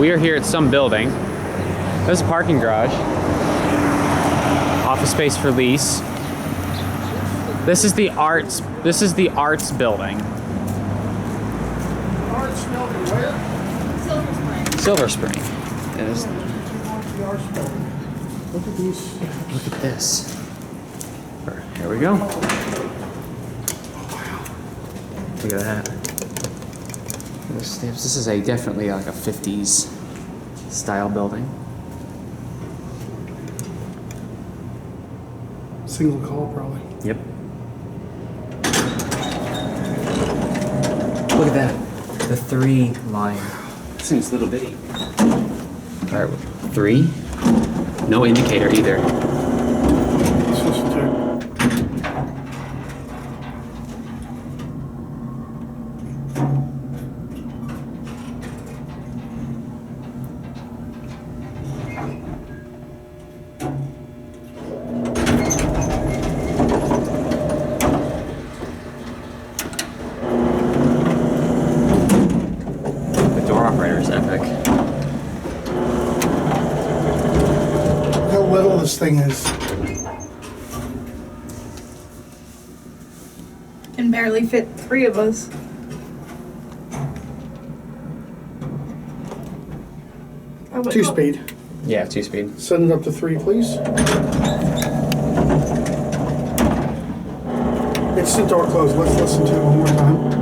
we are here at some building. There's a parking garage. Office space for lease. This is the arts building. Arts building where? Silver Spring. Yes. Look at these. Look at this. Here we go. Look at that. This is definitely like a 50s style building. Single call, probably. Yep. Look at that. The 3 line. This thing's a little bitty. All right, 3. No indicator either. It's just a The door operator is epic. how little this thing is. Can barely fit 3 of us. I would 2 hope- speed. Yeah, 2-speed. Send it up to 3, please. It's the door closed. Let's listen to it one more time.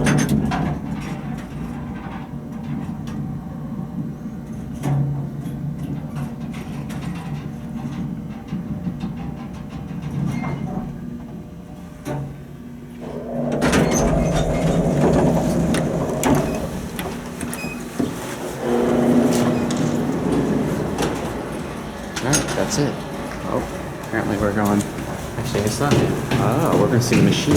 Alright, that's it. Oh, apparently we're going. Actually, it's not. Oh, we're gonna see the machine.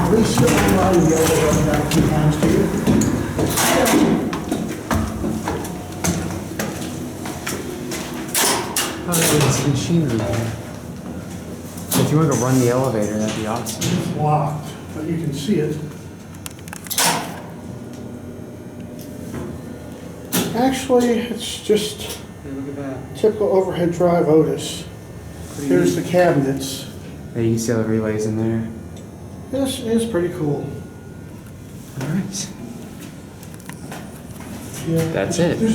Please sit around and go over that a few times to you. Oh, there's a machine in there. If you want to go run the elevator, that'd be awesome. It's locked, but you can see it. Actually, it's just Hey, look at that. typical overhead drive Otis. Here's the cabinets. Hey, you can see all the relays in there. This is pretty cool. Alright. Yeah. That's it. There's